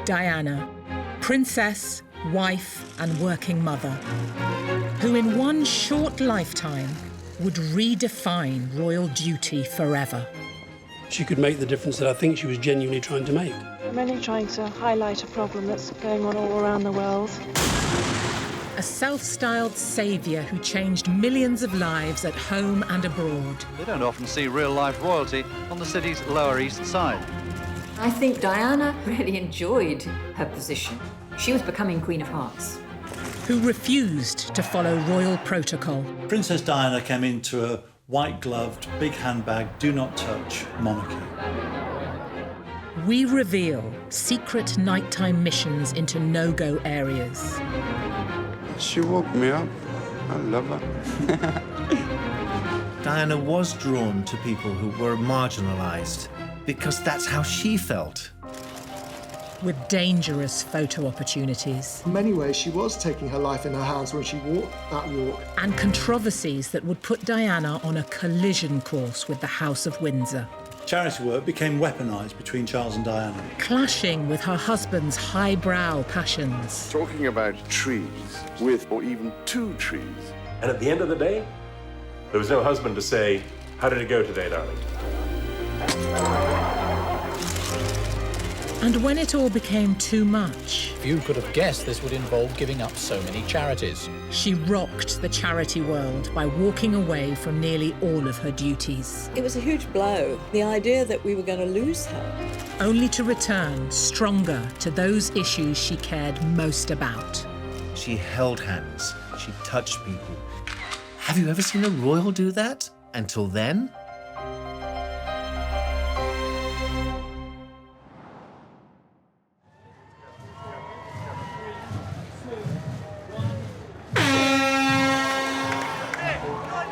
Diana, princess, wife and working mother, who in one short lifetime would redefine royal duty forever. She could make the difference that I think she was genuinely trying to make. I'm only trying to highlight a problem that's going on all around the world. A self-styled saviour who changed millions of lives at home and abroad. We don't often see real-life royalty on the city's Lower East Side. I think Diana really enjoyed her position. She was becoming Queen of Hearts. Who refused to follow royal protocol. Princess Diana came into a white-gloved, big handbag, do-not-touch monarchy. We reveal secret nighttime missions into no-go areas. She woke me up. I love her. Diana was drawn to people who were marginalised because that's how she felt. With dangerous photo opportunities. In many ways, she was taking her life in her hands when she walked that walk. And controversies that would put Diana on a collision course with the House of Windsor. Charity work became weaponised between Charles and Diana. Clashing with her husband's highbrow passions. Talking about trees with or even two trees. And at the end of the day, there was no husband to say, "How did it go today, darling?" And when it all became too much... Few could have guessed this would involve giving up so many charities. She rocked the charity world by walking away from nearly all of her duties. It was a huge blow, the idea that we were going to lose her. Only to return stronger to those issues she cared most about. She held hands. She touched people. Have you ever seen a royal do that? Until then?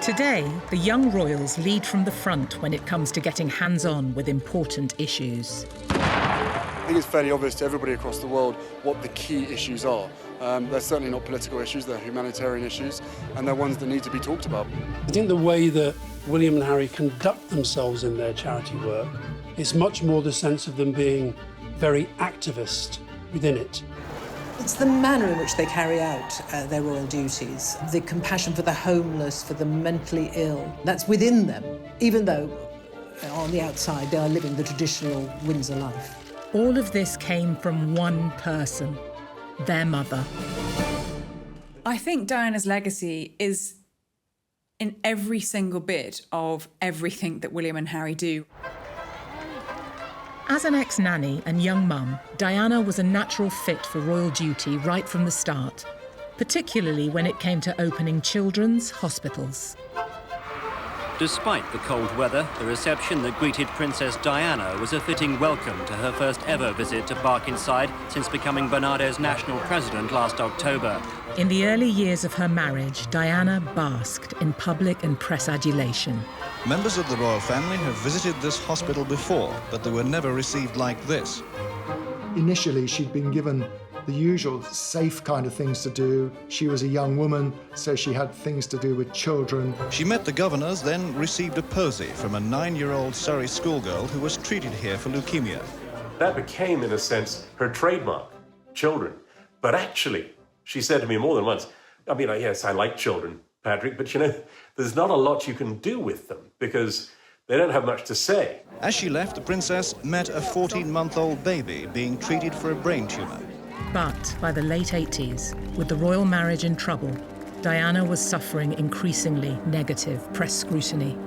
Today, the young royals lead from the front when it comes to getting hands-on with important issues. I think it's fairly obvious to everybody across the world what the key issues are. They're certainly not political issues, they're humanitarian issues, and they're ones that need to be talked about. I think the way that William and Harry conduct themselves in their charity work is much more the sense of them being very activist within it. It's the manner in which they carry out their royal duties, the compassion for the homeless, for the mentally ill, that's within them, even though on the outside they are living the traditional Windsor life. All of this came from one person, their mother. I think Diana's legacy is in every single bit of everything that William and Harry do. As an ex-nanny and young mum, Diana was a natural fit for royal duty right from the start, particularly when it came to opening children's hospitals. Despite the cold weather, the reception that greeted Princess Diana was a fitting welcome to her first ever visit to Barkingside since becoming Barnardo's national president last October. In the early years of her marriage, Diana basked in public and press adulation. Members of the royal family have visited this hospital before, but they were never received like this. Initially, she'd been given the usual safe kind of things to do. She was a young woman, so she had things to do with children. She met the governors, then received a posy from a 9-year-old Surrey schoolgirl who was treated here for leukemia. That became, in a sense, her trademark, children. But actually, she said to me more than once, I mean, yes, I like children, Patrick, but you know, there's not a lot you can do with them because they don't have much to say. As she left, the princess met a 14-month-old baby being treated for a brain tumour. But by the late 80s, with the royal marriage in trouble, Diana was suffering increasingly negative press scrutiny.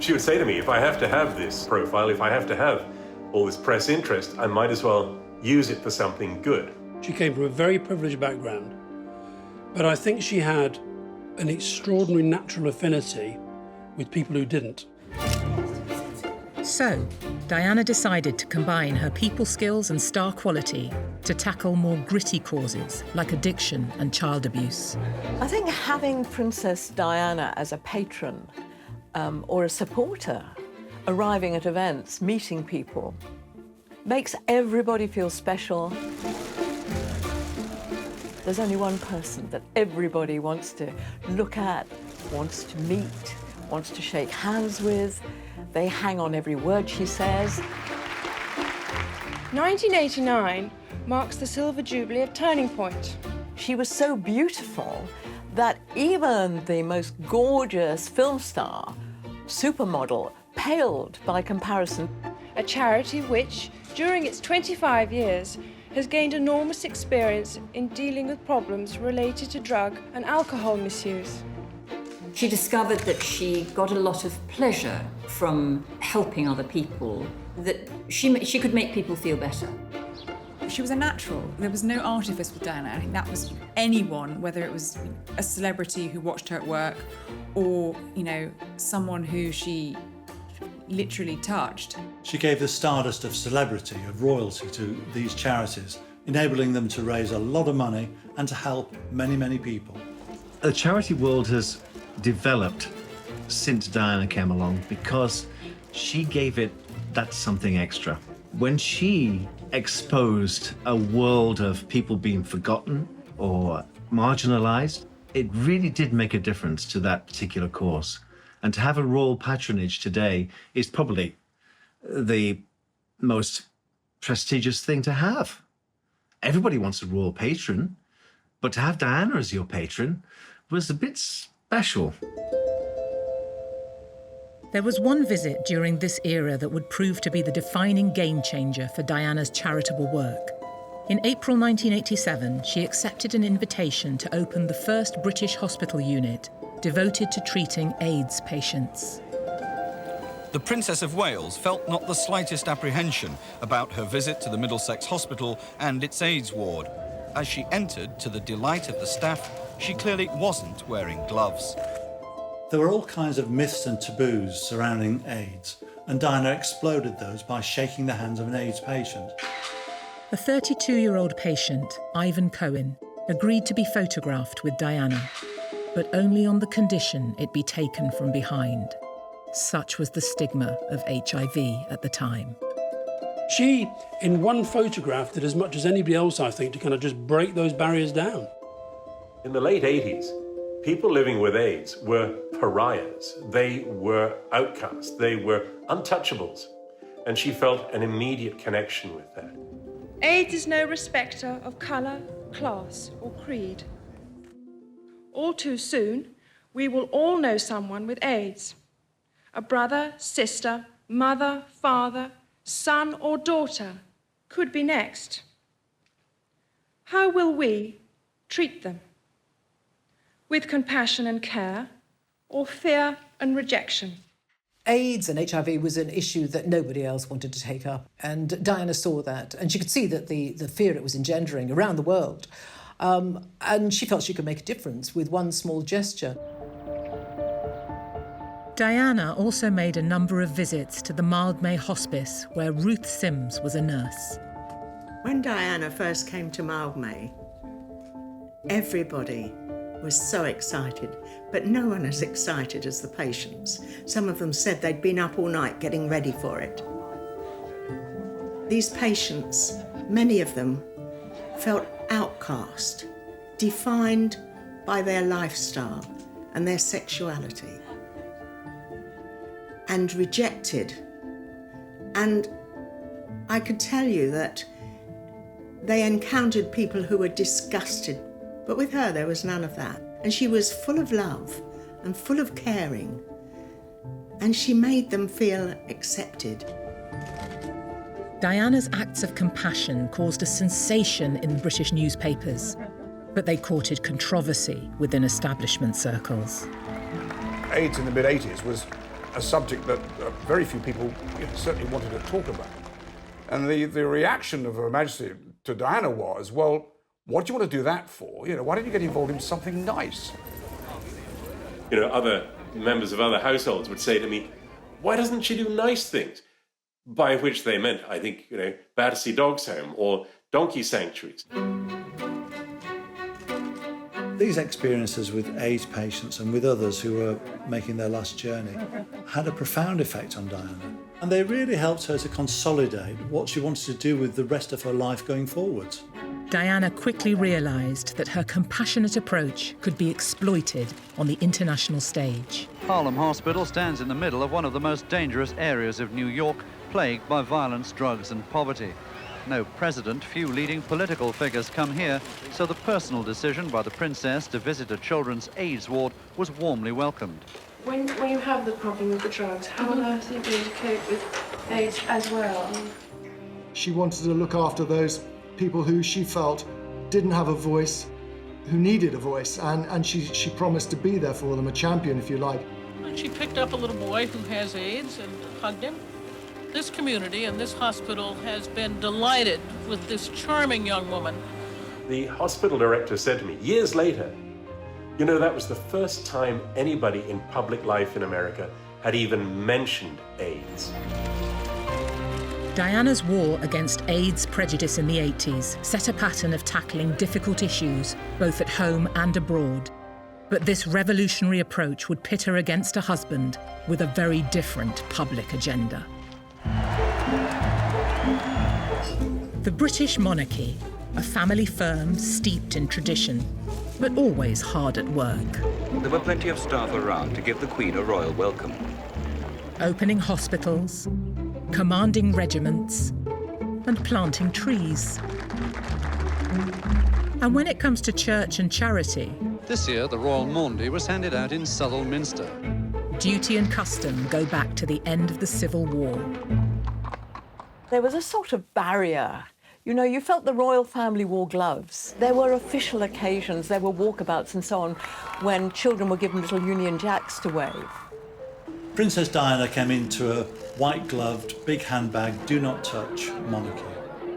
She would say to me, if I have to have this profile, if I have to have all this press interest, I might as well use it for something good. She came from a very privileged background, but I think she had an extraordinary natural affinity with people who didn't. So, Diana decided to combine her people skills and star quality to tackle more gritty causes like addiction and child abuse. I think having Princess Diana as a patron or a supporter, arriving at events, meeting people, makes everybody feel special. There's only one person that everybody wants to look at, wants to meet, wants to shake hands with. They hang on every word she says. 1989 marks the Silver Jubilee of Turning Point. She was so beautiful that even the most gorgeous film star, supermodel, paled by comparison. A charity which, during its 25 years, has gained enormous experience in dealing with problems related to drug and alcohol misuse. She discovered that she got a lot of pleasure from helping other people, that she could make people feel better. She was a natural. There was no artifice with Diana. I think that was anyone, whether it was a celebrity who watched her at work or, someone who she literally touched. She gave the stardust of celebrity, of royalty to these charities, enabling them to raise a lot of money and to help many, many people. The charity world has developed since Diana came along because she gave it that something extra. When she exposed a world of people being forgotten or marginalized, it really did make a difference to that particular cause. And to have a royal patronage today is probably the most prestigious thing to have. Everybody wants a royal patron, but to have Diana as your patron was a bit special. There was one visit during this era that would prove to be the defining game changer for Diana's charitable work. In April 1987, she accepted an invitation to open the first British hospital unit devoted to treating AIDS patients. The Princess of Wales felt not the slightest apprehension about her visit to the Middlesex Hospital and its AIDS ward. As she entered, to the delight of the staff, she clearly wasn't wearing gloves. There were all kinds of myths and taboos surrounding AIDS, and Diana exploded those by shaking the hands of an AIDS patient. A 32-year-old patient, Ivan Cohen, agreed to be photographed with Diana, but only on the condition it be taken from behind. Such was the stigma of HIV at the time. She, in one photograph, did as much as anybody else, I think, to kind of just break those barriers down. In the late 80s, people living with AIDS were pariahs. They were outcasts. They were untouchables. And she felt an immediate connection with that. AIDS is no respecter of colour, class or creed. All too soon, we will all know someone with AIDS. A brother, sister, mother, father, son or daughter could be next. How will we treat them? With compassion and care, or fear and rejection? AIDS and HIV was an issue that nobody else wanted to take up, and Diana saw that, and she could see that the fear it was engendering around the world, and she felt she could make a difference with one small gesture. Diana also made a number of visits to the Mildmay Hospice, where Ruth Sims was a nurse. When Diana first came to Mildmay, everybody was so excited, but no one as excited as the patients. Some of them said they'd been up all night getting ready for it. These patients, many of them, felt outcast, defined by their lifestyle and their sexuality, and rejected. And I could tell you that they encountered people who were disgusted, but with her there was none of that. And she was full of love and full of caring, and she made them feel accepted. Diana's acts of compassion caused a sensation in British newspapers, but they courted controversy within establishment circles. AIDS in the mid-80s was a subject that very few people certainly wanted to talk about. And the reaction of Her Majesty to Diana was, well, what do you want to do that for? Why don't you get involved in something nice? Other members of other households would say to me, why doesn't she do nice things? By which they meant, I think, Battersea Dogs Home or donkey sanctuaries. These experiences with AIDS patients and with others who were making their last journey had a profound effect on Diana. And they really helped her to consolidate what she wanted to do with the rest of her life going forwards. Diana quickly realised that her compassionate approach could be exploited on the international stage. Harlem Hospital stands in the middle of one of the most dangerous areas of New York, plagued by violence, drugs and poverty. No president, few leading political figures come here, so the personal decision by the princess to visit a children's AIDS ward was warmly welcomed. When you have the problem with the drugs, how on earth are you going to cope with AIDS as well? She wanted to look after those people who she felt didn't have a voice, who needed a voice, and she promised to be there for them, a champion, if you like. She picked up a little boy who has AIDS and hugged him. This community and this hospital has been delighted with this charming young woman. The hospital director said to me years later, you know, that was the first time anybody in public life in America had even mentioned AIDS. Diana's war against AIDS prejudice in the 80s set a pattern of tackling difficult issues, both at home and abroad. But this revolutionary approach would pit her against a husband with a very different public agenda. The British Monarchy, a family firm steeped in tradition, but always hard at work. There were plenty of staff around to give the Queen a royal welcome. Opening hospitals, commanding regiments, and planting trees. And when it comes to church and charity, this year, the Royal Maundy was handed out in Southwell Minster. Duty and custom go back to the end of the Civil War. There was a sort of barrier. You know, you felt the royal family wore gloves. There were official occasions, there were walkabouts and so on, when children were given little Union Jacks to wave. Princess Diana came into a white-gloved, big handbag, do-not-touch monarchy.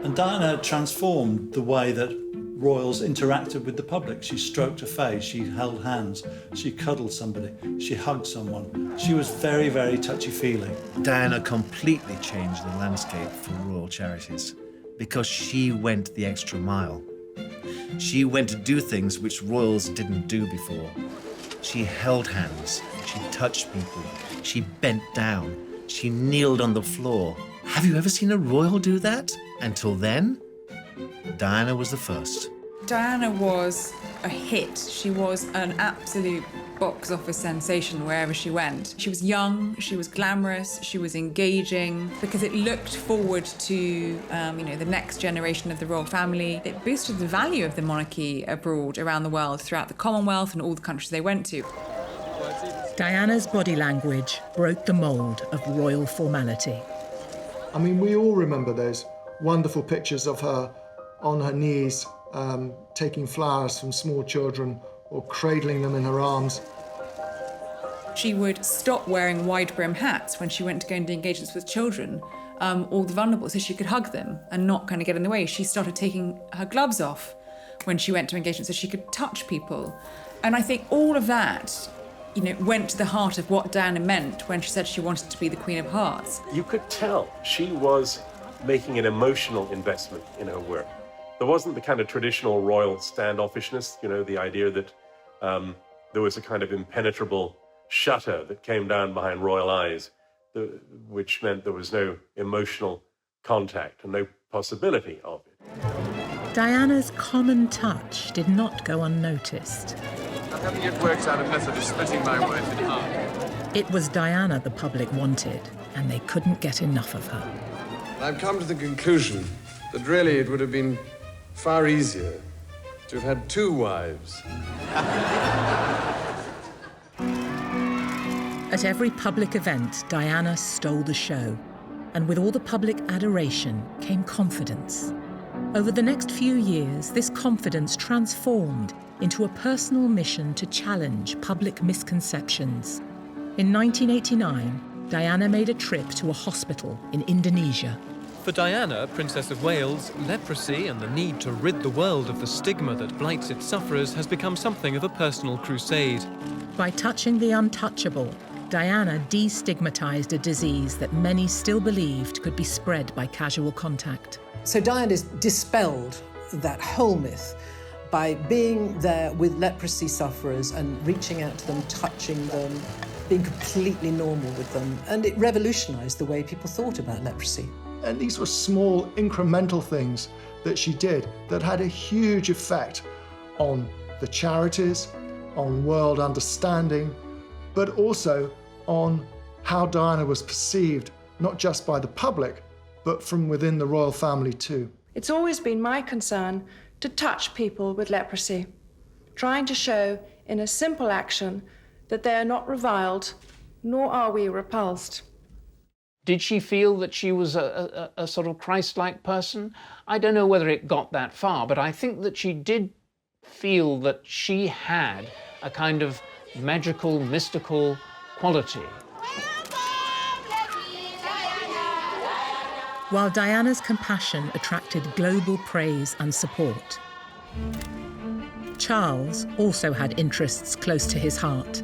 And Diana transformed the way that royals interacted with the public. She stroked a face, she held hands, she cuddled somebody, she hugged someone. She was very, very touchy-feely. Diana completely changed the landscape for Royal Charities because she went the extra mile. She went to do things which royals didn't do before. She held hands, she touched people, she bent down, she kneeled on the floor. Have you ever seen a royal do that? Until then, Diana was the first. Diana was a hit. She was an absolute box office sensation wherever she went. She was young, she was glamorous, she was engaging, because it looked forward to the next generation of the royal family. It boosted the value of the monarchy abroad, around the world, throughout the Commonwealth and all the countries they went to. Diana's body language broke the mould of royal formality. I mean, we all remember those wonderful pictures of her on her knees, taking flowers from small children or cradling them in her arms. She would stop wearing wide-brim hats when she went to go and do engagements with children, or the vulnerable, so she could hug them and not kind of get in the way. She started taking her gloves off when she went to engagements so she could touch people. And I think all of that, went to the heart of what Diana meant when she said she wanted to be the Queen of Hearts. You could tell she was making an emotional investment in her work. There wasn't the kind of traditional royal standoffishness, the idea that there was a kind of impenetrable shutter that came down behind royal eyes, which meant there was no emotional contact and no possibility of it. Diana's common touch did not go unnoticed. I haven't yet worked out a method of splitting my wife in half. It was Diana the public wanted, and they couldn't get enough of her. I've come to the conclusion that really it would have been far easier to have had 2 wives. At every public event, Diana stole the show, and with all the public adoration came confidence. Over the next few years, this confidence transformed into a personal mission to challenge public misconceptions. In 1989, Diana made a trip to a hospital in Indonesia. For Diana, Princess of Wales, leprosy and the need to rid the world of the stigma that blights its sufferers has become something of a personal crusade. By touching the untouchable, Diana destigmatized a disease that many still believed could be spread by casual contact. So Diana dispelled that whole myth by being there with leprosy sufferers and reaching out to them, touching them, being completely normal with them. And it revolutionized the way people thought about leprosy. And these were small, incremental things that she did that had a huge effect on the charities, on world understanding, but also on how Diana was perceived, not just by the public, but from within the royal family too. It's always been my concern to touch people with leprosy, trying to show in a simple action that they are not reviled, nor are we repulsed. Did she feel that she was a sort of Christ-like person? I don't know whether it got that far, but I think that she did feel that she had a kind of magical, mystical quality. While Diana's compassion attracted global praise and support, Charles also had interests close to his heart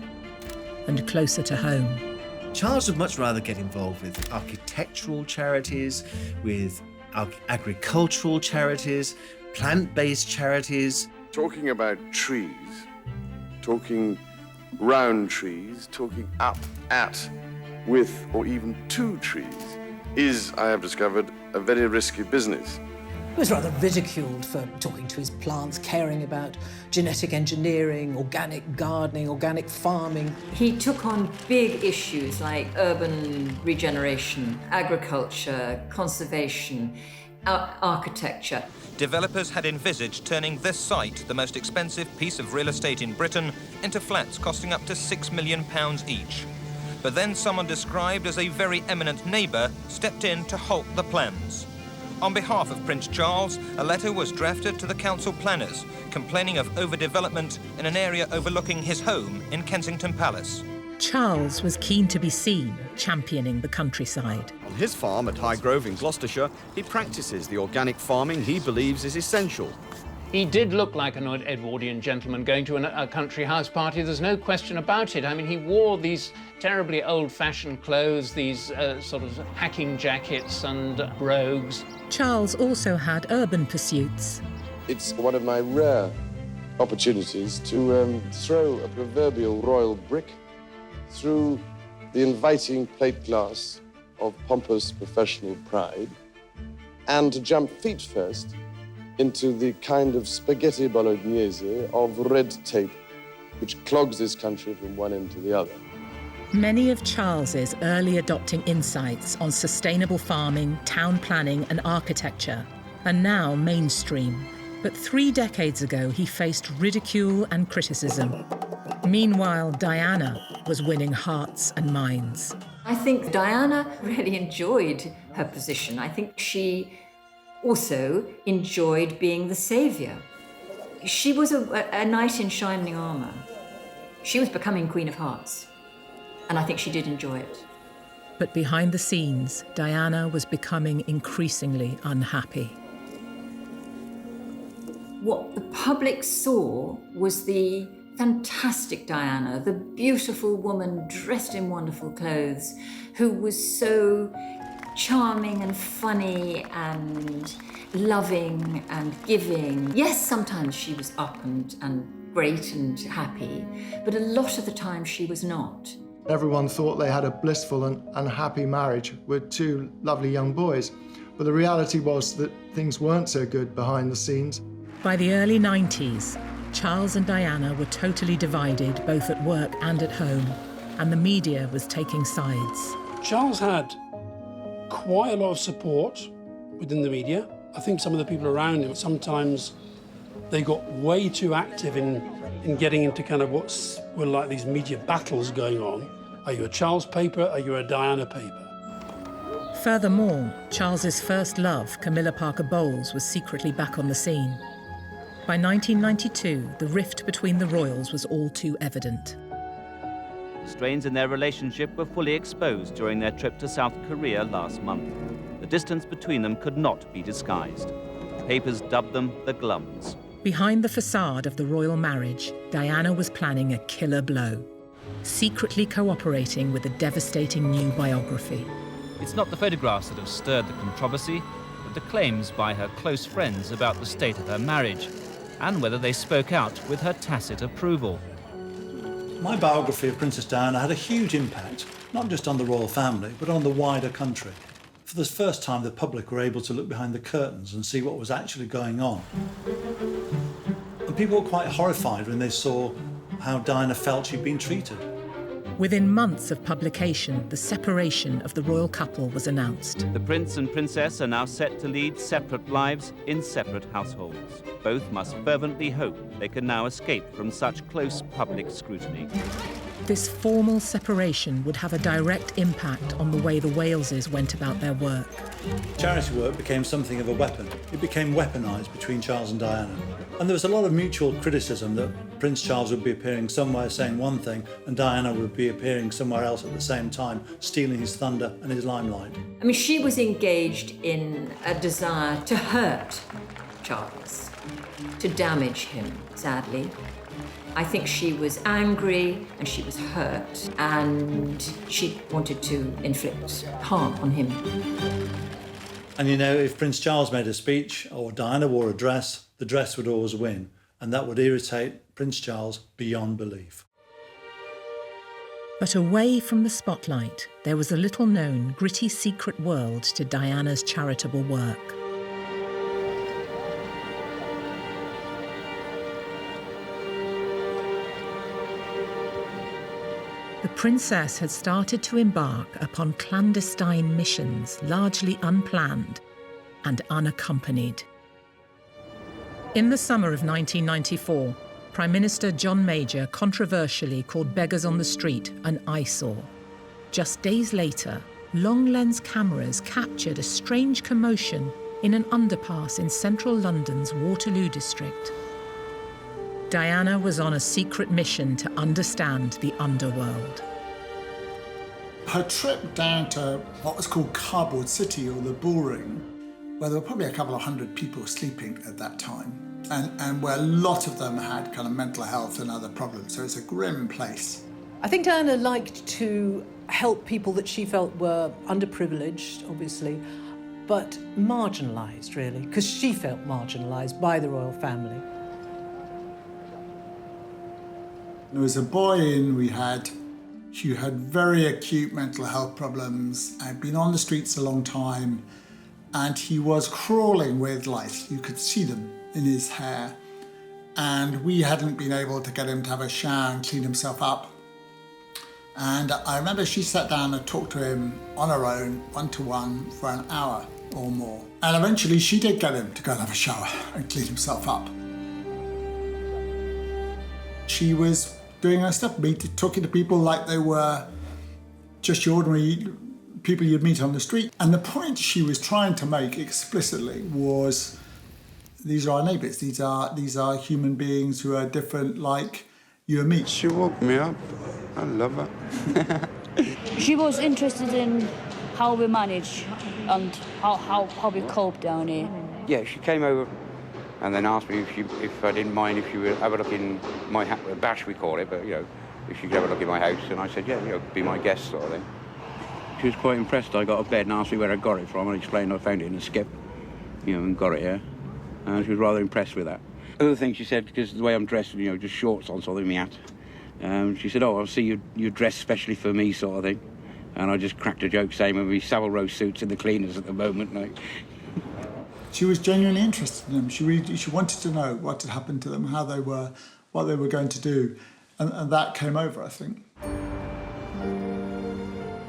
and closer to home. Charles would much rather get involved with architectural charities, with agricultural charities, plant-based charities. Talking about trees, talking round trees, talking up at, with, or even to trees is, I have discovered, a very risky business. He was rather ridiculed for talking to his plants, caring about genetic engineering, organic gardening, organic farming. He took on big issues like urban regeneration, agriculture, conservation, architecture. Developers had envisaged turning this site, the most expensive piece of real estate in Britain, into flats costing up to £6 million each. But then someone described as a very eminent neighbour stepped in to halt the plans. On behalf of Prince Charles, a letter was drafted to the council planners, complaining of overdevelopment in an area overlooking his home in Kensington Palace. Charles was keen to be seen championing the countryside. On his farm at Highgrove in Gloucestershire, he practices the organic farming he believes is essential. He did look like an Edwardian gentleman going to a country house party, there's no question about it. I mean, he wore these terribly old-fashioned clothes, these sort of hacking jackets and brogues. Charles also had urban pursuits. It's one of my rare opportunities to throw a proverbial royal brick through the inviting plate glass of pompous professional pride and to jump feet first into the kind of spaghetti bolognese of red tape which clogs this country from one end to the other. Many of Charles's early adopting insights on sustainable farming, town planning and architecture are now mainstream. But 3 decades ago, he faced ridicule and criticism. Meanwhile, Diana was winning hearts and minds. I think Diana really enjoyed her position. I think she also enjoyed being the saviour. She was a knight in shining armour. She was becoming Queen of Hearts, and I think she did enjoy it. But behind the scenes, Diana was becoming increasingly unhappy. What the public saw was the fantastic Diana, the beautiful woman dressed in wonderful clothes, who was so charming and funny and loving and giving. Yes, sometimes she was up and great and happy, but a lot of the time she was not. Everyone thought they had a blissful and happy marriage with 2 lovely young boys, but the reality was that things weren't so good behind the scenes. By the early 90s, Charles and Diana were totally divided, both at work and at home, and the media was taking sides. Charles had quite a lot of support within the media. I think some of the people around him, sometimes they got way too active in getting into kind of were like these media battles going on. Are you a Charles paper? Are you a Diana paper? Furthermore, Charles's first love, Camilla Parker Bowles, was secretly back on the scene. By 1992, the rift between the royals was all too evident. Strains in their relationship were fully exposed during their trip to South Korea last month. The distance between them could not be disguised. Papers dubbed them the Glums. Behind the facade of the royal marriage, Diana was planning a killer blow, secretly cooperating with a devastating new biography. It's not the photographs that have stirred the controversy, but the claims by her close friends about the state of her marriage, and whether they spoke out with her tacit approval. My biography of Princess Diana had a huge impact, not just on the royal family, but on the wider country. For the first time, the public were able to look behind the curtains and see what was actually going on. And people were quite horrified when they saw how Diana felt she'd been treated. Within months of publication, the separation of the royal couple was announced. The prince and princess are now set to lead separate lives in separate households. Both must fervently hope they can now escape from such close public scrutiny. This formal separation would have a direct impact on the way the Waleses went about their work. Charity work became something of a weapon. It became weaponised between Charles and Diana. And there was a lot of mutual criticism that Prince Charles would be appearing somewhere saying one thing and Diana would be appearing somewhere else at the same time, stealing his thunder and his limelight. I mean, she was engaged in a desire to hurt Charles, to damage him, sadly. I think she was angry and she was hurt and she wanted to inflict harm on him. And you know, if Prince Charles made a speech or Diana wore a dress, the dress would always win, and that would irritate Prince Charles beyond belief. But away from the spotlight, there was a little-known, gritty secret world to Diana's charitable work. The princess had started to embark upon clandestine missions, largely unplanned and unaccompanied. In the summer of 1994, Prime Minister John Major controversially called Beggars on the Street an eyesore. Just days later, long-lens cameras captured a strange commotion in an underpass in central London's Waterloo district. Diana was on a secret mission to understand the underworld. Her trip down to what was called Cardboard City, or the Bullring, where there were probably a couple of hundred people sleeping at that time, and where a lot of them had kind of mental health and other problems, so it's a grim place. I think Diana liked to help people that she felt were underprivileged, obviously, but marginalised, really, because she felt marginalised by the royal family. There was a boy who had very acute mental health problems, had been on the streets a long time, and he was crawling with lice. You could see them in his hair. And we hadn't been able to get him to have a shower and clean himself up. And I remember she sat down and talked to him on her own, one-to-one, for an hour or more. And eventually she did get him to go and have a shower and clean himself up. She was doing her stuff, talking to people like they were just your ordinary people you'd meet on the street. And the point she was trying to make explicitly was, these are our neighbours, these are human beings who are different like you and me. She woke me up. I love her. She was interested in how we manage and how we cope down here. Yeah, she came over and then asked me if I didn't mind if she would have a look in my bash, we call it, but if she could have a look in my house, and I said, yeah, be my guest, sort of thing. She was quite impressed. I got a bed and asked me where I got it from, and I explained I found it in a skip, and got it here, and she was rather impressed with that. Other thing she said, because the way I'm dressed, just shorts on, sort of, me hat, she said, oh, I see you're dressed specially for me, sort of thing, and I just cracked a joke saying, we Savile Row suits in the cleaners at the moment, like. She was genuinely interested in them. She wanted to know what had happened to them, how they were, what they were going to do, and that came over, I think.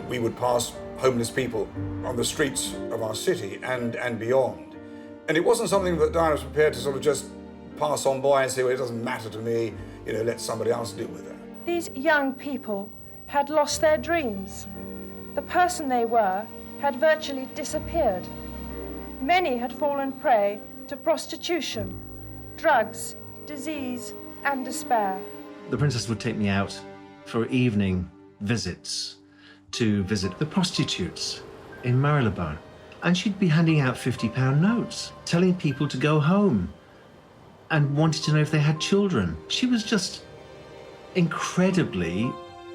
We would pass homeless people on the streets of our city and beyond. And it wasn't something that Diana was prepared to sort of just pass on by and say, well, it doesn't matter to me, let somebody else deal with that. These young people had lost their dreams. The person they were had virtually disappeared. Many had fallen prey to prostitution, drugs, disease, and despair. The princess would take me out for evening visits to visit the prostitutes in Marylebone. And she'd be handing out £50 notes, telling people to go home, and wanted to know if they had children. She was just incredibly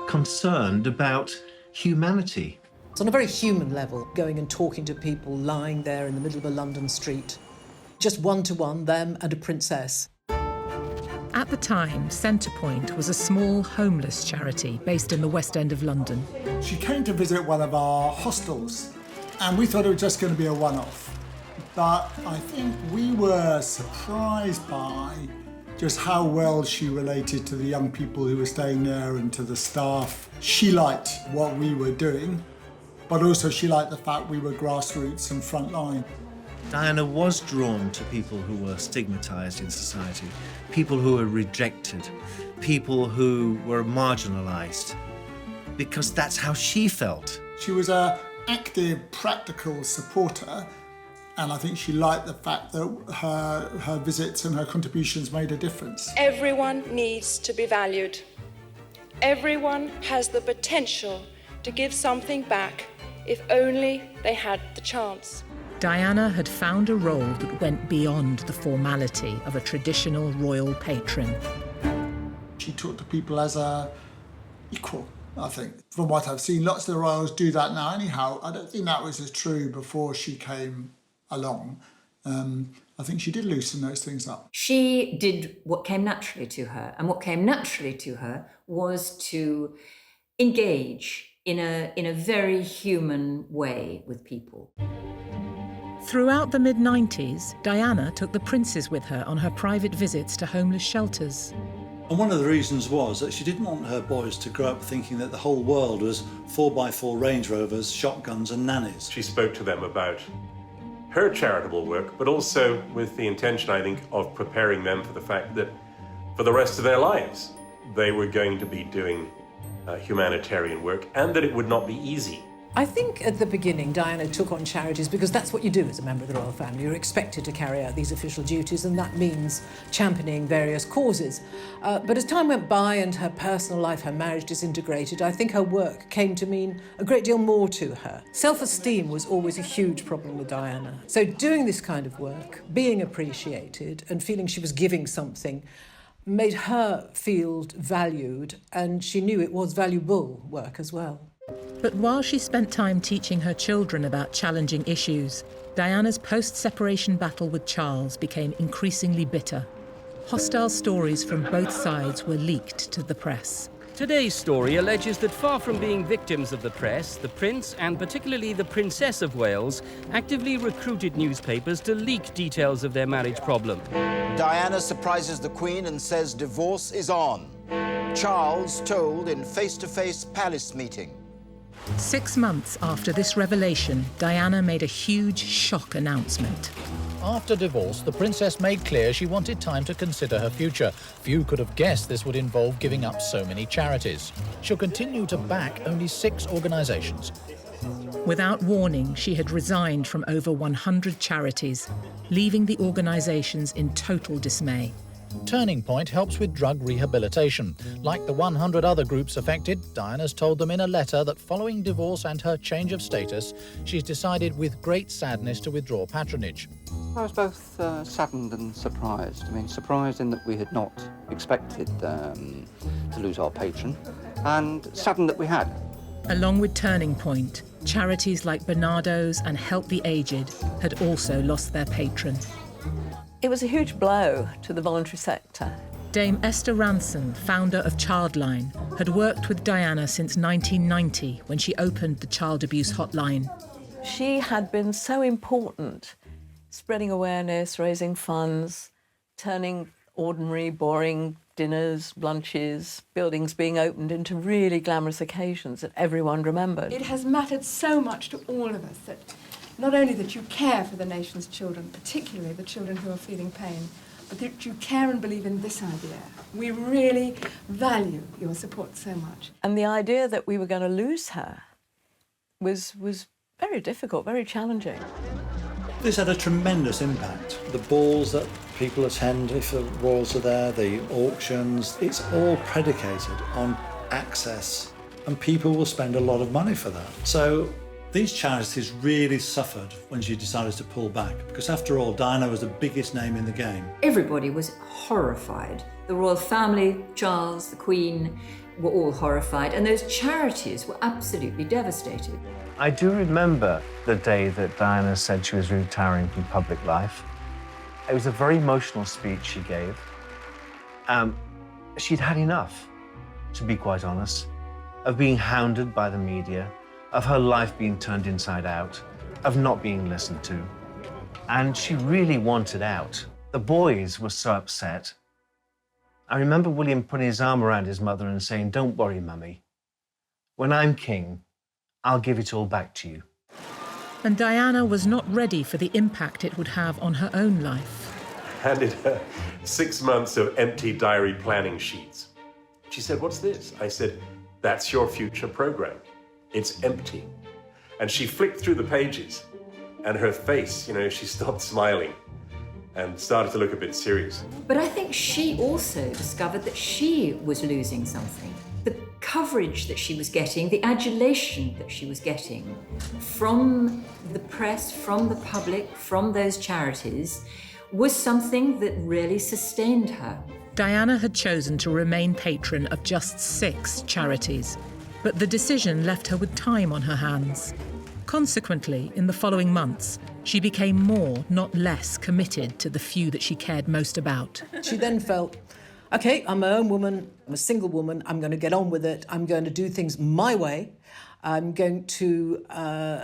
concerned about humanity. It's on a very human level, going and talking to people lying there in the middle of a London street. Just one-to-one, them and a princess. At the time, Centrepoint was a small homeless charity based in the West End of London. She came to visit one of our hostels, and we thought it was just going to be a one-off. But I think we were surprised by just how well she related to the young people who were staying there and to the staff. She liked what we were doing, but also she liked the fact we were grassroots and frontline. Diana was drawn to people who were stigmatized in society, people who were rejected, people who were marginalized, because that's how she felt. She was an active, practical supporter, and I think she liked the fact that her visits and her contributions made a difference. Everyone needs to be valued. Everyone has the potential to give something back if only they had the chance. Diana had found a role that went beyond the formality of a traditional royal patron. She talked to people as a equal, I think. From what I've seen, lots of the royals do that now anyhow. I don't think that was as true before she came along. I think she did loosen those things up. She did what came naturally to her, and what came naturally to her was to engage in a very human way with people. Throughout the mid-90s, Diana took the princes with her on her private visits to homeless shelters. And one of the reasons was that she didn't want her boys to grow up thinking that the whole world was 4x4 Range Rovers, shotguns and nannies. She spoke to them about her charitable work, but also with the intention, I think, of preparing them for the fact that for the rest of their lives, they were going to be doing humanitarian work, and that it would not be easy. I think at the beginning Diana took on Charities because that's what you do as a member of the royal family. You're expected to carry out these official duties, and that means championing various causes. But as time went by and her personal life, her marriage disintegrated, I think her work came to mean a great deal more to her. Self-esteem was always a huge problem with Diana. So doing this kind of work, being appreciated and feeling she was giving something made her feel valued, and she knew it was valuable work as well. But while she spent time teaching her children about challenging issues, Diana's post-separation battle with Charles became increasingly bitter. Hostile stories from both sides were leaked to the press. Today's story alleges that far from being victims of the press, the Prince, and particularly the Princess of Wales, actively recruited newspapers to leak details of their marriage problem. Diana surprises the Queen and says divorce is on. Charles told in face-to-face palace meeting. 6 months after this revelation, Diana made a huge shock announcement. After divorce, the princess made clear she wanted time to consider her future. Few could have guessed this would involve giving up so many charities. She'll continue to back only 6 organisations. Without warning, she had resigned from over 100 charities, leaving the organisations in total dismay. Turning Point helps with drug rehabilitation. Like the 100 other groups affected, Diana's told them in a letter that following divorce and her change of status, she's decided with great sadness to withdraw patronage. I was both saddened and surprised. I mean, surprised in that we had not expected to lose our patron, and saddened that we had. Along with Turning Point, charities like Bernardo's and Help the Aged had also lost their patron. It was a huge blow to the voluntary sector. Dame Esther Ransom, founder of Childline, had worked with Diana since 1990 when she opened the child abuse hotline. She had been so important, spreading awareness, raising funds, turning ordinary, boring dinners, lunches, buildings being opened into really glamorous occasions that everyone remembered. It has mattered so much to all of us that not only that you care for the nation's children, particularly the children who are feeling pain, but that you care and believe in this idea. We really value your support so much. And the idea that we were going to lose her was very difficult, very challenging. This had a tremendous impact. The balls that people attend if the royals are there, the auctions, it's all predicated on access, and people will spend a lot of money for that. So these charities really suffered when she decided to pull back, because after all, Diana was the biggest name in the game. Everybody was horrified. The royal family, Charles, the Queen, were all horrified, and those charities were absolutely devastated. I do remember the day that Diana said she was retiring from public life. It was a very emotional speech she gave. She'd had enough, to be quite honest, of being hounded by the media, of her life being turned inside out, of not being listened to. And she really wanted out. The boys were so upset I remember William putting his arm around his mother and saying, "Don't worry, Mummy. When I'm king, I'll give it all back to you." And Diana was not ready for the impact it would have on her own life. Handed her 6 months of empty diary planning sheets. She said, "What's this?" I said, "That's your future program. It's empty." And she flicked through the pages, and her face, she stopped smiling and started to look a bit serious. But I think she also discovered that she was losing something. The coverage that she was getting, the adulation that she was getting from the press, from the public, from those charities, was something that really sustained her. Diana had chosen to remain patron of just 6 charities, but the decision left her with time on her hands. Consequently, in the following months, she became more, not less, committed to the few that she cared most about. She then felt, OK, I'm my own woman, I'm a single woman, I'm going to get on with it, I'm going to do things my way, I'm going to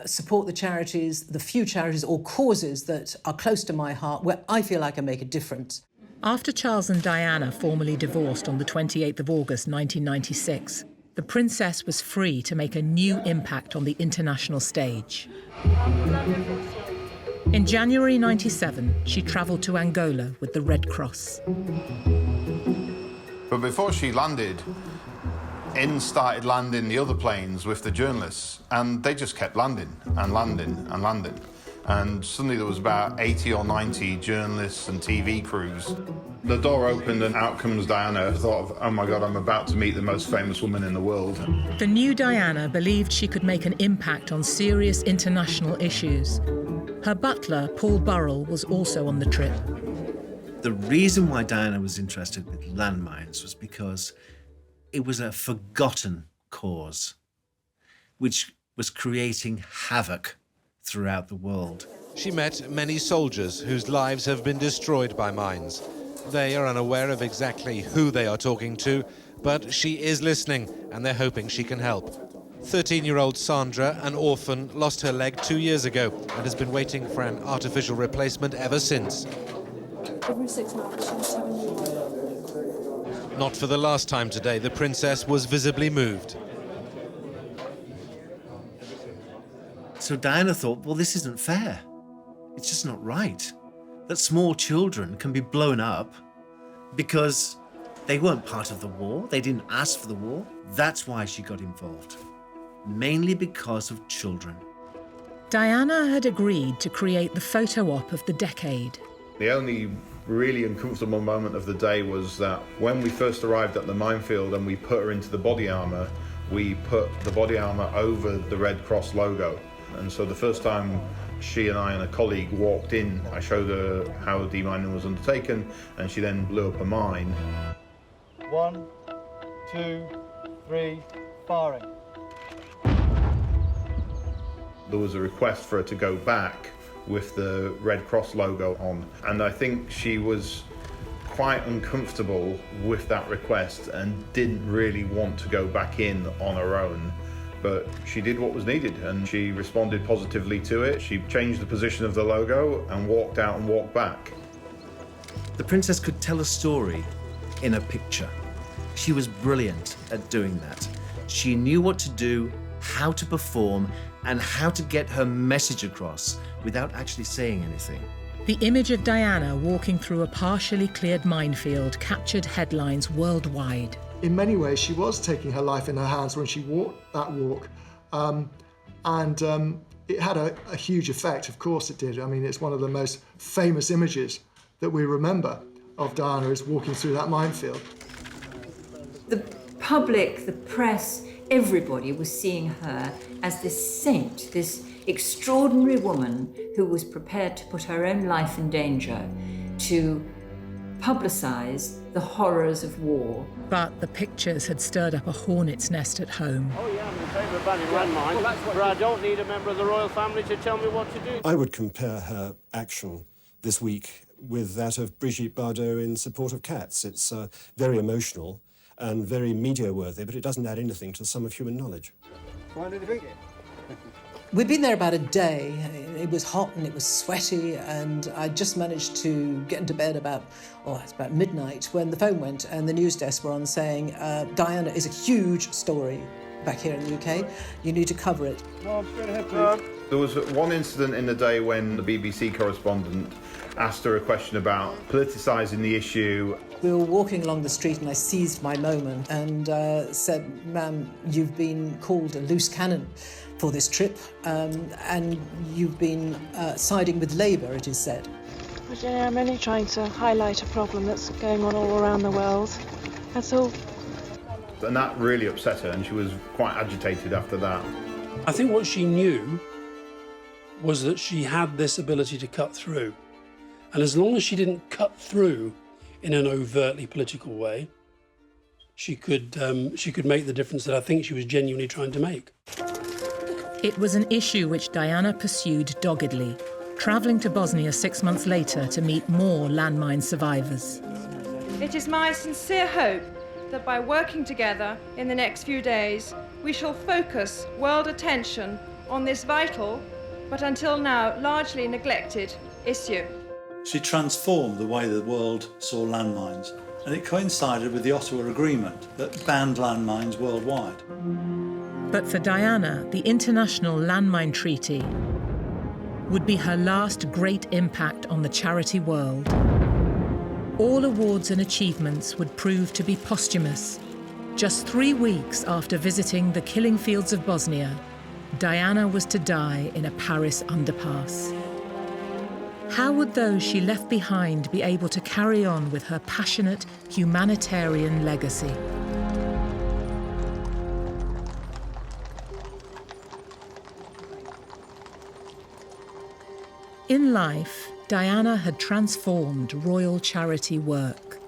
support the charities, the few charities or causes that are close to my heart, where I feel I can make a difference. After Charles and Diana formally divorced on the 28th of August 1996, the princess was free to make a new impact on the international stage. In January 97, she travelled to Angola with the Red Cross. But before she landed, in started landing the other planes with the journalists, and they just kept landing and landing and landing. And suddenly there was about 80 or 90 journalists and TV crews. The door opened and out comes Diana. I thought, oh my God, I'm about to meet the most famous woman in the world. The new Diana believed she could make an impact on serious international issues. Her butler, Paul Burrell, was also on the trip. The reason why Diana was interested with landmines was because it was a forgotten cause, which was creating havoc throughout the world. She met many soldiers whose lives have been destroyed by mines. They are unaware of exactly who they are talking to, but she is listening, and they're hoping she can help. 13-year-old Sandra, an orphan, lost her leg 2 years ago and has been waiting for an artificial replacement ever since. Every 6 months, she's having a new one. Not for the last time today, the princess was visibly moved. So Diana thought, well, this isn't fair. It's just not right that small children can be blown up because they weren't part of the war. They didn't ask for the war. That's why she got involved, mainly because of children. Diana had agreed to create the photo op of the decade. The only really uncomfortable moment of the day was that when we first arrived at the minefield and we put her into the body armour, we put the body armour over the Red Cross logo. And so the first time she and I and a colleague walked in, I showed her how the demining was undertaken, and she then blew up a mine. 1, 2, 3, firing. There was a request for her to go back with the Red Cross logo on, and I think she was quite uncomfortable with that request and didn't really want to go back in on her own. But she did what was needed, and she responded positively to it. She changed the position of the logo and walked out and walked back. The princess could tell a story in a picture. She was brilliant at doing that. She knew what to do, how to perform, and how to get her message across without actually saying anything. The image of Diana walking through a partially cleared minefield captured headlines worldwide. In many ways, she was taking her life in her hands when she walked that walk. It had a huge effect, of course it did. I mean, it's one of the most famous images that we remember of Diana is walking through that minefield. The public, the press, everybody was seeing her as this saint, this extraordinary woman who was prepared to put her own life in danger to publicise the horrors of war. But the pictures had stirred up a hornet's nest at home. Oh yeah, I'm in favour of banning landmines, but I don't need a member of the royal family to tell me what to do. I would compare her action this week with that of Brigitte Bardot in support of cats. It's very emotional and very media-worthy, but it doesn't add anything to the sum of human knowledge. Find anything? We'd been there about a day. It was hot and it was sweaty, and I just managed to get into bed it's about midnight when the phone went and the news desk were on saying, Diana is a huge story back here in the UK. You need to cover it. There was one incident in the day when the BBC correspondent asked her a question about politicising the issue. We were walking along the street and I seized my moment and said, ma'am, you've been called a loose cannon for this trip, and you've been siding with Labour, it is said. Virginia, I'm only trying to highlight a problem that's going on all around the world. That's all. And that really upset her, and she was quite agitated after that. I think what she knew was that she had this ability to cut through. And as long as she didn't cut through in an overtly political way, she could make the difference that I think she was genuinely trying to make. It was an issue which Diana pursued doggedly, travelling to Bosnia 6 months later to meet more landmine survivors. It is my sincere hope that by working together in the next few days, we shall focus world attention on this vital, but until now largely neglected, issue. She transformed the way the world saw landmines, and it coincided with the Ottawa Agreement that banned landmines worldwide. But for Diana, the International Landmine Treaty would be her last great impact on the charity world. All awards and achievements would prove to be posthumous. Just 3 weeks after visiting the killing fields of Bosnia, Diana was to die in a Paris underpass. How would those she left behind be able to carry on with her passionate humanitarian legacy? In life, Diana had transformed royal charity work.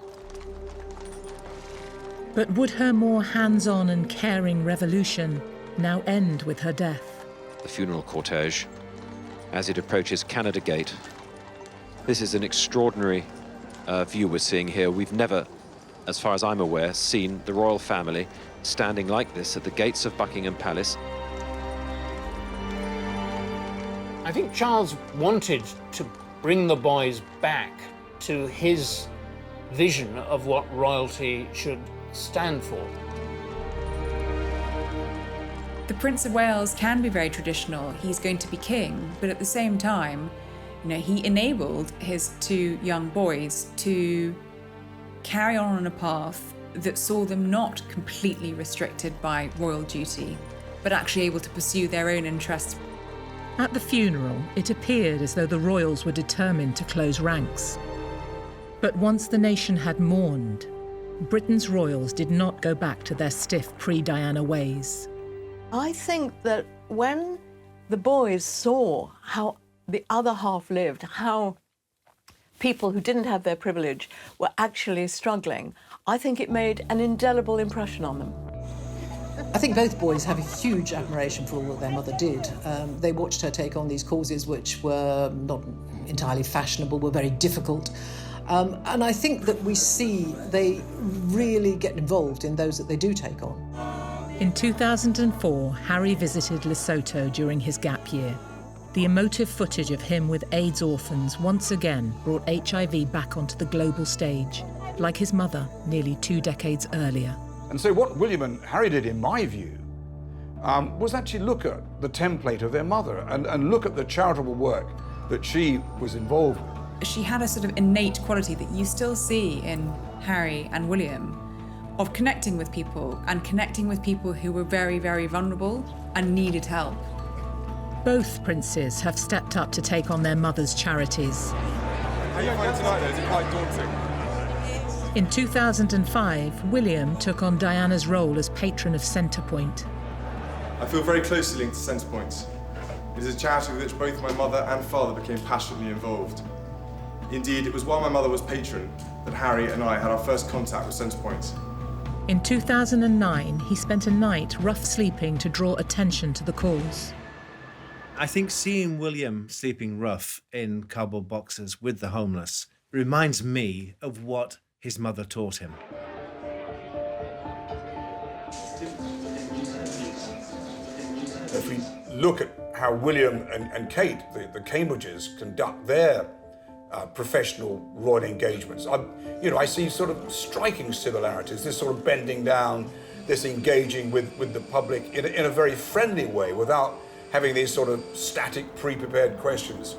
But would her more hands-on and caring revolution now end with her death? The funeral cortege, as it approaches Canada Gate. This is an extraordinary view we're seeing here. We've never, as far as I'm aware, seen the royal family standing like this at the gates of Buckingham Palace. I think Charles wanted to bring the boys back to his vision of what royalty should stand for. The Prince of Wales can be very traditional. He's going to be king, but at the same time, he enabled his 2 young boys to carry on a path that saw them not completely restricted by royal duty, but actually able to pursue their own interests. At the funeral, it appeared as though the royals were determined to close ranks. But once the nation had mourned, Britain's royals did not go back to their stiff pre-Diana ways. I think that when the boys saw how the other half lived, how people who didn't have their privilege were actually struggling, I think it made an indelible impression on them. I think both boys have a huge admiration for all that their mother did. They watched her take on these causes which were not entirely fashionable, were very difficult. And I think that we see they really get involved in those that they do take on. In 2004, Harry visited Lesotho during his gap year. The emotive footage of him with AIDS orphans once again brought HIV back onto the global stage, like his mother nearly 2 decades earlier. And so what William and Harry did, in my view, was actually look at the template of their mother and look at the charitable work that she was involved with. She had a sort of innate quality that you still see in Harry and William, of connecting with people and connecting with people who were very, very vulnerable and needed help. Both princes have stepped up to take on their mother's charities. How are you finding tonight, though? Is it quite daunting? In 2005, William took on Diana's role as patron of Centrepoint. I feel very closely linked to Centrepoint. It is a charity with which both my mother and father became passionately involved. Indeed, it was while my mother was patron that Harry and I had our first contact with Centrepoint. In 2009, he spent a night rough sleeping to draw attention to the cause. I think seeing William sleeping rough in cardboard boxes with the homeless reminds me of what his mother taught him. If we look at how William and Kate, the Cambridges, conduct their professional royal engagements. I see sort of striking similarities, this sort of bending down, this engaging with the public in a very friendly way without having these sort of static, pre-prepared questions.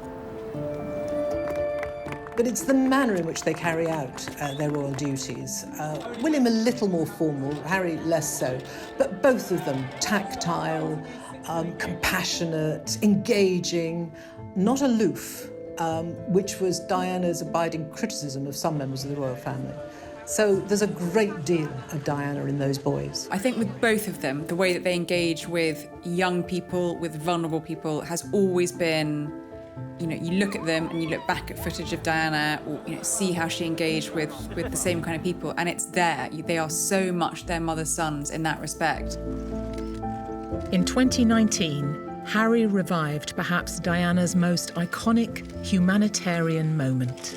But it's the manner in which they carry out their royal duties. William a little more formal, Harry less so, but both of them tactile, compassionate, engaging, not aloof, which was Diana's abiding criticism of some members of the royal family. So there's a great deal of Diana in those boys. I think with both of them, the way that they engage with young people, with vulnerable people, has always been, you look at them and you look back at footage of Diana, or see how she engaged with the same kind of people, and it's there. They are so much their mother's sons in that respect. In 2019, Harry revived perhaps Diana's most iconic humanitarian moment.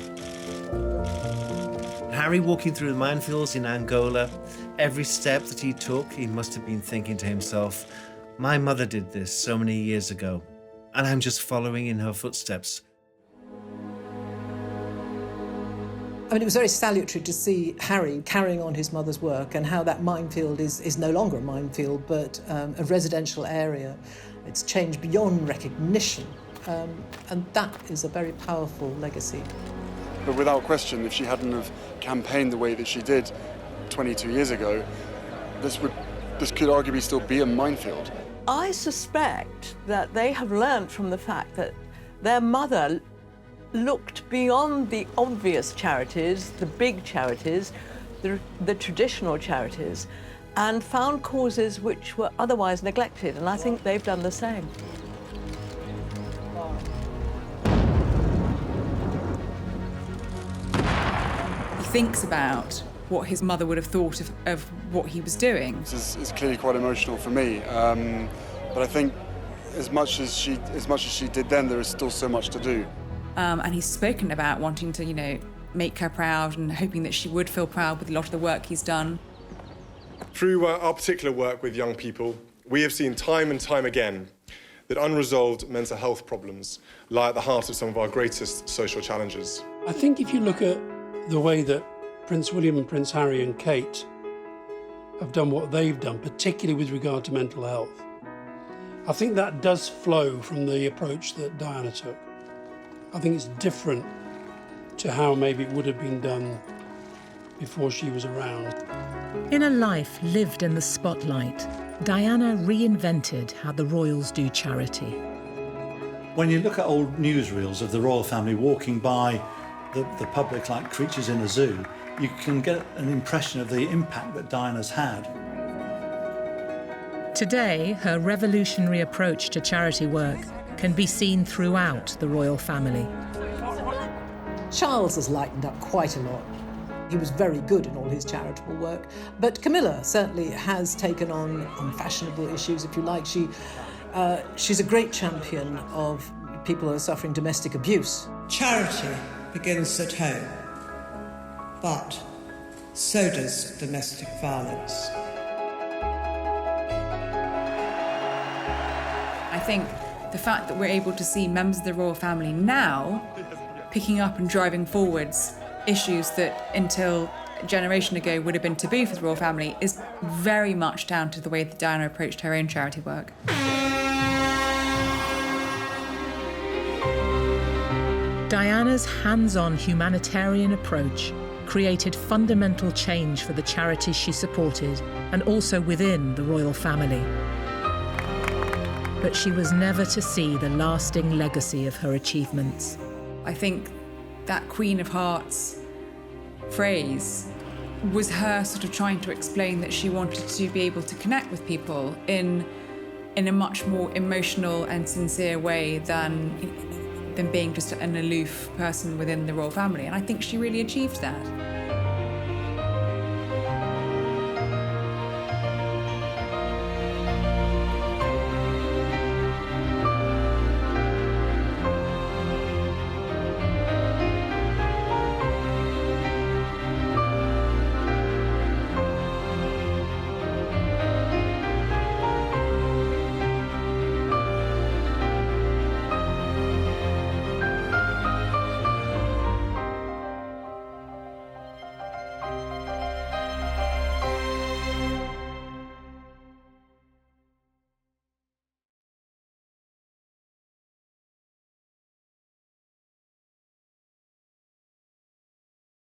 Harry walking through the minefields in Angola, every step that he took, he must have been thinking to himself, my mother did this so many years ago, and I'm just following in her footsteps. I mean, it was very salutary to see Harry carrying on his mother's work and how that minefield is no longer a minefield, but a residential area. It's changed beyond recognition, and that is a very powerful legacy. But without question, if she hadn't have campaigned the way that she did 22 years ago, this could arguably still be a minefield. I suspect that they have learned from the fact that their mother looked beyond the obvious charities, the big charities, the traditional charities, and found causes which were otherwise neglected, and I think they've done the same. He thinks about what his mother would have thought of what he was doing. This is clearly quite emotional for me, but I think as much as she did then, there is still so much to do. And he's spoken about wanting to, make her proud and hoping that she would feel proud with a lot of the work he's done. Through our particular work with young people, we have seen time and time again that unresolved mental health problems lie at the heart of some of our greatest social challenges. I think if you look at the way that Prince William and Prince Harry and Kate have done what they've done, particularly with regard to mental health, I think that does flow from the approach that Diana took. I think it's different to how maybe it would have been done before she was around. In a life lived in the spotlight, Diana reinvented how the royals do charity. When you look at old newsreels of the royal family walking by the public like creatures in a zoo, you can get an impression of the impact that Diana's had. Today, her revolutionary approach to charity work can be seen throughout the royal family. Charles has lightened up quite a lot. He was very good in all his charitable work, but Camilla certainly has taken on fashionable issues, if you like. She's a great champion of people who are suffering domestic abuse. Charity begins at home, but so does domestic violence. I think the fact that we're able to see members of the royal family now picking up and driving forwards issues that until a generation ago would have been taboo for the royal family is very much down to the way that Diana approached her own charity work. Diana's hands-on humanitarian approach created fundamental change for the charities she supported and also within the royal family. But she was never to see the lasting legacy of her achievements. I think that Queen of Hearts phrase was her sort of trying to explain that she wanted to be able to connect with people in a much more emotional and sincere way than being just an aloof person within the royal family. And I think she really achieved that.